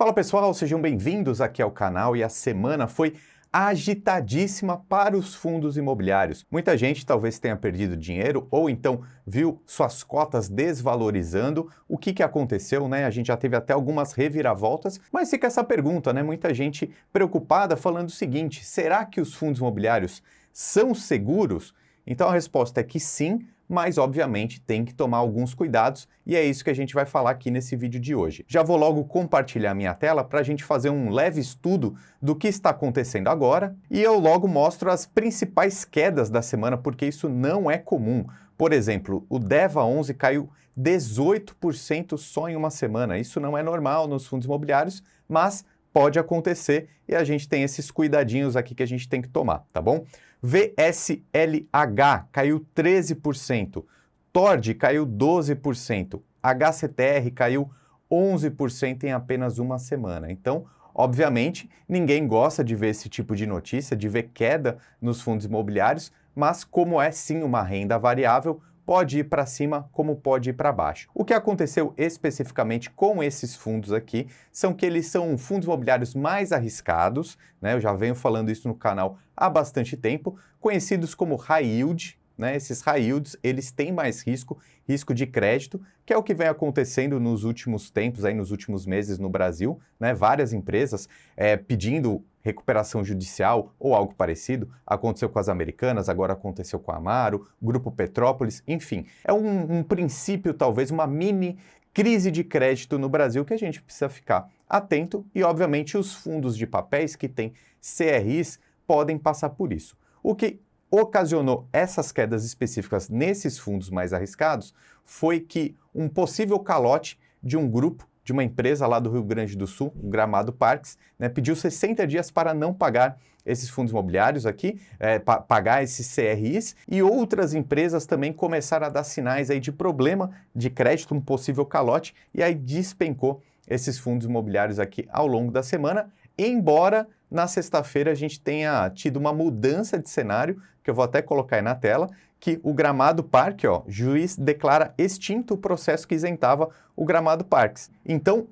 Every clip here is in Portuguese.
Fala pessoal, sejam bem-vindos aqui ao canal e a semana foi agitadíssima para os fundos imobiliários. Muita gente talvez tenha perdido dinheiro ou então viu suas cotas desvalorizando. O que aconteceu, né? A gente já teve até algumas reviravoltas, mas fica essa pergunta, né? Muita gente preocupada falando o seguinte: será que os fundos imobiliários são seguros? Então a resposta é que sim, mas obviamente tem que tomar alguns cuidados e é isso que a gente vai falar aqui nesse vídeo de hoje. Já vou logo compartilhar minha tela para a gente fazer um leve estudo do que está acontecendo agora e eu logo mostro as principais quedas da semana, porque isso não é comum. Por exemplo, o DEVA 11 caiu 18% só em uma semana. Isso não é normal nos fundos imobiliários, mas pode acontecer e a gente tem esses cuidadinhos aqui que a gente tem que tomar, tá bom? VSLH caiu 13%, TORD caiu 12%, HCTR caiu 11% em apenas uma semana. Então, obviamente, ninguém gosta de ver esse tipo de notícia, de ver queda nos fundos imobiliários, mas como é sim uma renda variável, pode ir para cima como pode ir para baixo. O que aconteceu especificamente com esses fundos aqui são que eles são fundos imobiliários mais arriscados, né? Eu já venho falando isso no canal há bastante tempo, conhecidos como high yield, né? Esses high yields, eles têm mais risco de crédito, que é o que vem acontecendo nos últimos tempos, aí nos últimos meses no Brasil, né? Várias empresas pedindo recuperação judicial ou algo parecido. Aconteceu com as Americanas, agora aconteceu com a Amaro, Grupo Petrópolis, enfim. É um princípio, talvez, uma mini crise de crédito no Brasil que a gente precisa ficar atento e, obviamente, os fundos de papéis que têm CRIs podem passar por isso. O que ocasionou essas quedas específicas nesses fundos mais arriscados foi que um possível calote de um grupo, de uma empresa lá do Rio Grande do Sul, o Gramado Parques, né, pediu 60 dias para não pagar esses fundos imobiliários aqui, pagar esses CRIs, e outras empresas também começaram a dar sinais aí de problema de crédito, um possível calote, e aí despencou esses fundos imobiliários aqui ao longo da semana, embora na sexta-feira a gente tenha tido uma mudança de cenário, que eu vou até colocar aí na tela, que o Gramado Parque, ó, juiz declara extinto o processo que isentava o Gramado Parques. Então,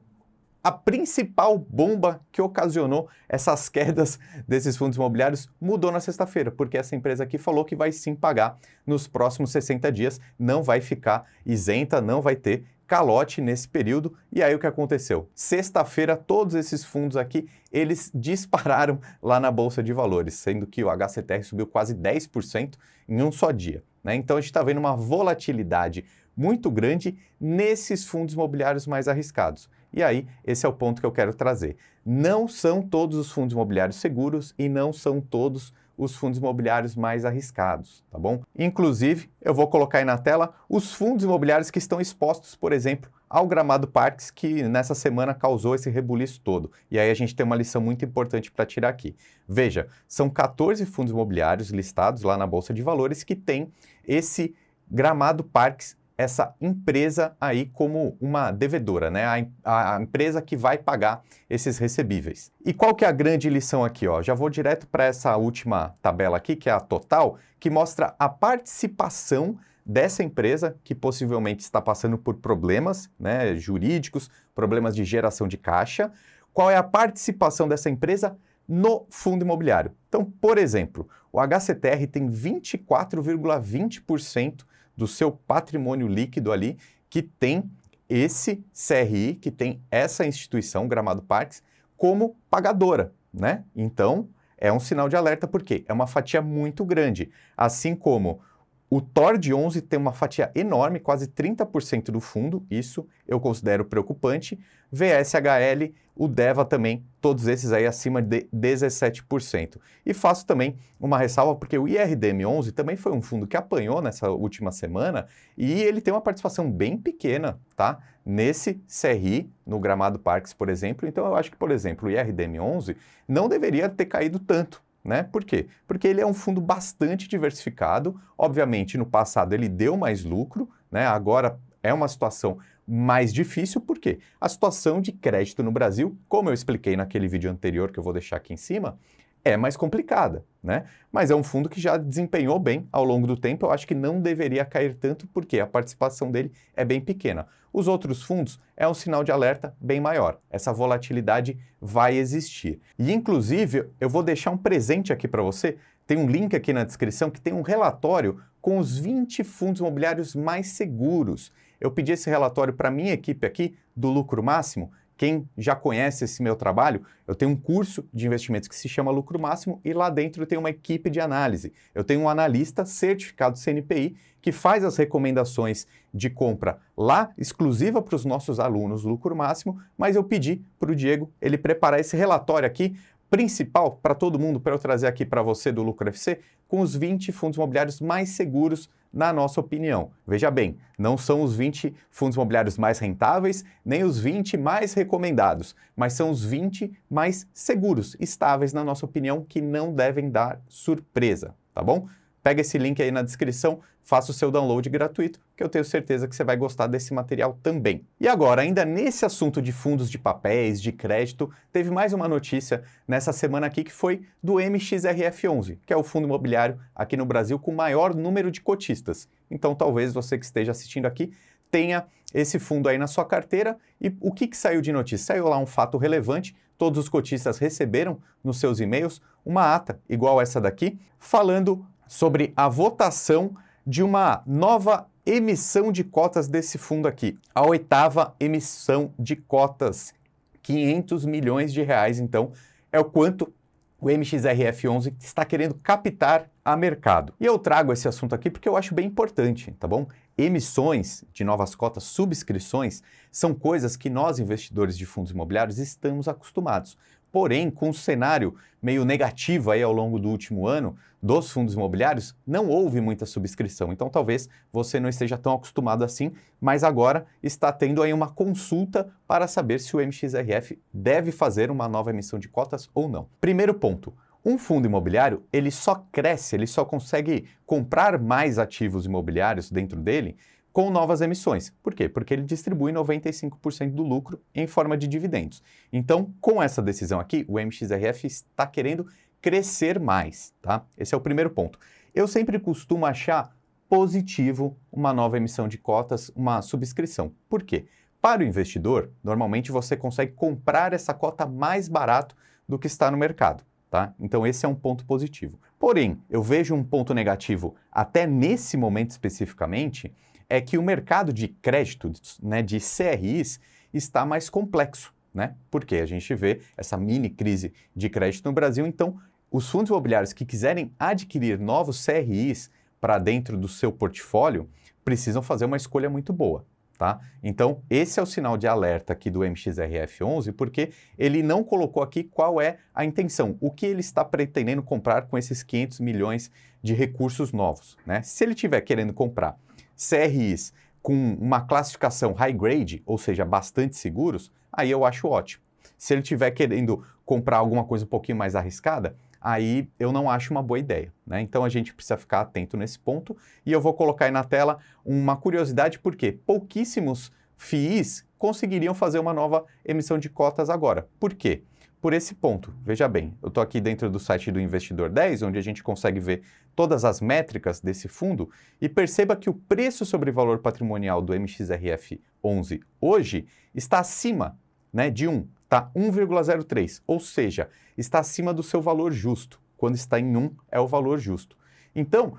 a principal bomba que ocasionou essas quedas desses fundos imobiliários mudou na sexta-feira, porque essa empresa aqui falou que vai sim pagar nos próximos 60 dias, não vai ficar isenta, não vai ter calote nesse período. E aí o que aconteceu? Sexta-feira, todos esses fundos aqui, eles dispararam lá na Bolsa de Valores, sendo que o HCTR subiu quase 10% em um só dia, né? Então a gente está vendo uma volatilidade muito grande nesses fundos imobiliários mais arriscados. E aí, esse é o ponto que eu quero trazer. Não são todos os fundos imobiliários seguros e não são todos os fundos imobiliários mais arriscados, tá bom? Inclusive, eu vou colocar aí na tela os fundos imobiliários que estão expostos, por exemplo, ao Gramado Parques, que nessa semana causou esse rebuliço todo. E aí a gente tem uma lição muito importante para tirar aqui. Veja, são 14 fundos imobiliários listados lá na Bolsa de Valores que tem esse Gramado Parques, essa empresa aí como uma devedora, né? A empresa que vai pagar esses recebíveis. E qual que é a grande lição aqui, ó? Já vou direto para essa última tabela aqui, que é a total, que mostra a participação dessa empresa que possivelmente está passando por problemas, né, jurídicos, problemas de geração de caixa. Qual é a participação dessa empresa no fundo imobiliário? Então, por exemplo, o HCTR tem 24,20% do seu patrimônio líquido ali, que tem esse CRI, que tem essa instituição, Gramado Parques, como pagadora, né? Então, é um sinal de alerta, porque é uma fatia muito grande. Assim como o TORD 11 tem uma fatia enorme, quase 30% do fundo, isso eu considero preocupante. VSHL, o DEVA também, todos esses aí acima de 17%. E faço também uma ressalva, porque o IRDM 11 também foi um fundo que apanhou nessa última semana e ele tem uma participação bem pequena, tá? Nesse CRI, no Gramado Parques, por exemplo. Então eu acho que, por exemplo, o IRDM 11 não deveria ter caído tanto, né? Por quê? Porque ele é um fundo bastante diversificado. Obviamente, no passado ele deu mais lucro, né? Agora é uma situação mais difícil, porque a situação de crédito no Brasil, como eu expliquei naquele vídeo anterior que eu vou deixar aqui em cima, é mais complicada, né? Mas é um fundo que já desempenhou bem ao longo do tempo. Eu acho que não deveria cair tanto, porque a participação dele é bem pequena. Os outros fundos é um sinal de alerta bem maior. Essa volatilidade vai existir. E, inclusive, eu vou deixar um presente aqui para você. Tem um link aqui na descrição que tem um relatório com os 20 fundos imobiliários mais seguros. Eu pedi esse relatório para a minha equipe aqui do Lucro Máximo. Quem já conhece esse meu trabalho, eu tenho um curso de investimentos que se chama Lucro Máximo e lá dentro eu tenho uma equipe de análise. Eu tenho um analista certificado CNPI que faz as recomendações de compra lá, exclusiva para os nossos alunos do Lucro Máximo, mas eu pedi para o Diego ele preparar esse relatório aqui, principal para todo mundo, para eu trazer aqui para você do Lucro FC, com os 20 fundos imobiliários mais seguros na nossa opinião. Veja bem, não são os 20 fundos imobiliários mais rentáveis, nem os 20 mais recomendados, mas são os 20 mais seguros, estáveis na nossa opinião, que não devem dar surpresa, tá bom? Pega esse link aí na descrição, faça o seu download gratuito, que eu tenho certeza que você vai gostar desse material também. E agora, ainda nesse assunto de fundos de papéis, de crédito, teve mais uma notícia nessa semana aqui que foi do MXRF11, que é o fundo imobiliário aqui no Brasil com maior número de cotistas. Então talvez você que esteja assistindo aqui tenha esse fundo aí na sua carteira. E o que saiu de notícia? Saiu lá um fato relevante, todos os cotistas receberam nos seus e-mails uma ata igual essa daqui, falando sobre a votação de uma nova emissão de cotas desse fundo aqui. A 8ª emissão de cotas, 500 milhões de reais, então, é o quanto o MXRF11 está querendo captar a mercado. E eu trago esse assunto aqui porque eu acho bem importante, tá bom? Emissões de novas cotas, subscrições, são coisas que nós, investidores de fundos imobiliários, estamos acostumados. Porém, com o cenário meio negativo aí ao longo do último ano dos fundos imobiliários, não houve muita subscrição. Então, talvez você não esteja tão acostumado assim, mas agora está tendo aí uma consulta para saber se o MXRF deve fazer uma nova emissão de cotas ou não. Primeiro ponto. Um fundo imobiliário, ele só cresce, ele só consegue comprar mais ativos imobiliários dentro dele com novas emissões. Por quê? Porque ele distribui 95% do lucro em forma de dividendos. Então, com essa decisão aqui, o MXRF está querendo crescer mais, tá? Esse é o primeiro ponto. Eu sempre costumo achar positivo uma nova emissão de cotas, uma subscrição. Por quê? Para o investidor, normalmente você consegue comprar essa cota mais barato do que está no mercado, tá? Então esse é um ponto positivo. Porém, eu vejo um ponto negativo até nesse momento especificamente, é que o mercado de crédito, né, de CRIs, está mais complexo, né? Porque a gente vê essa mini crise de crédito no Brasil, então os fundos imobiliários que quiserem adquirir novos CRIs para dentro do seu portfólio precisam fazer uma escolha muito boa, tá? Então esse é o sinal de alerta aqui do MXRF11, porque ele não colocou aqui qual é a intenção, o que ele está pretendendo comprar com esses 500 milhões de recursos novos, né? Se ele estiver querendo comprar CRIs com uma classificação high grade, ou seja, bastante seguros, aí eu acho ótimo. Se ele estiver querendo comprar alguma coisa um pouquinho mais arriscada, aí eu não acho uma boa ideia, né? Então a gente precisa ficar atento nesse ponto e eu vou colocar aí na tela uma curiosidade, porque pouquíssimos FIIs conseguiriam fazer uma nova emissão de cotas agora. Por quê? Por esse ponto, veja bem, eu estou aqui dentro do site do Investidor 10, onde a gente consegue ver todas as métricas desse fundo e perceba que o preço sobre valor patrimonial do MXRF11 hoje está acima, né, de 1, está 1,03, ou seja, está acima do seu valor justo. Quando está em 1, é o valor justo. Então,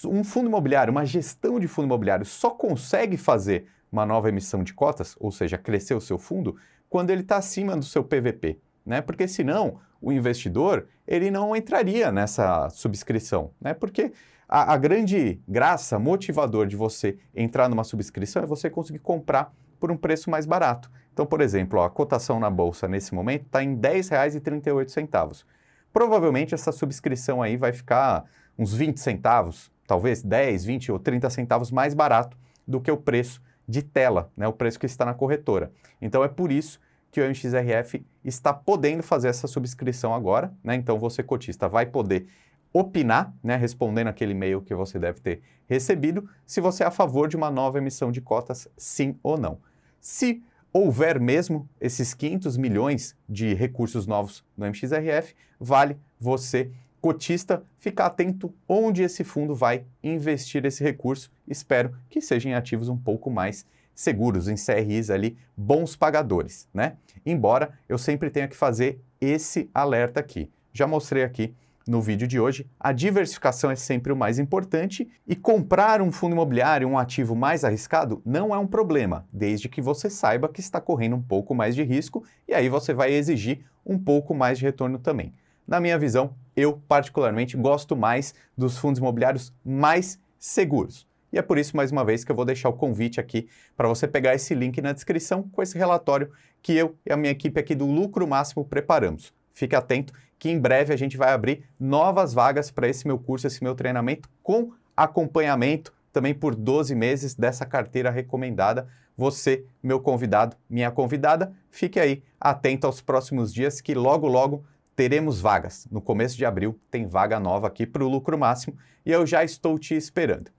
um fundo imobiliário, uma gestão de fundo imobiliário só consegue fazer uma nova emissão de cotas, ou seja, crescer o seu fundo, quando ele está acima do seu PVP. Né? Porque senão o investidor ele não entraria nessa subscrição, né? Porque a grande graça, motivador de você entrar numa subscrição é você conseguir comprar por um preço mais barato. Então, por exemplo, ó, a cotação na bolsa nesse momento está em R$ 10,38. Provavelmente essa subscrição aí vai ficar uns 20 centavos, talvez 10, 20 ou 30 centavos mais barato do que o preço de tela, né? O preço que está na corretora. Então é por isso que o MXRF está podendo fazer essa subscrição agora, né? Então você, cotista, vai poder opinar, né, respondendo aquele e-mail que você deve ter recebido, se você é a favor de uma nova emissão de cotas, sim ou não. Se houver mesmo esses 500 milhões de recursos novos no MXRF, vale você, cotista, ficar atento onde esse fundo vai investir esse recurso. Espero que sejam em ativos um pouco mais seguros, em CRIs ali, bons pagadores, né? Embora eu sempre tenha que fazer esse alerta aqui. Já mostrei aqui no vídeo de hoje, a diversificação é sempre o mais importante e comprar um fundo imobiliário, um ativo mais arriscado, não é um problema, desde que você saiba que está correndo um pouco mais de risco e aí você vai exigir um pouco mais de retorno também. Na minha visão, eu particularmente gosto mais dos fundos imobiliários mais seguros. E é por isso, mais uma vez, que eu vou deixar o convite aqui para você pegar esse link na descrição com esse relatório que eu e a minha equipe aqui do Lucro Máximo preparamos. Fique atento que em breve a gente vai abrir novas vagas para esse meu curso, esse meu treinamento com acompanhamento também por 12 meses dessa carteira recomendada. Você, meu convidado, minha convidada, fique aí atento aos próximos dias que logo teremos vagas. No começo de abril tem vaga nova aqui para o Lucro Máximo e eu já estou te esperando.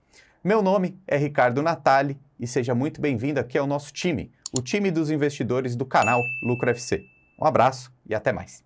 Meu nome é Ricardo Natali e seja muito bem-vindo aqui ao nosso time, o time dos investidores do canal Lucro FC. Um abraço e até mais.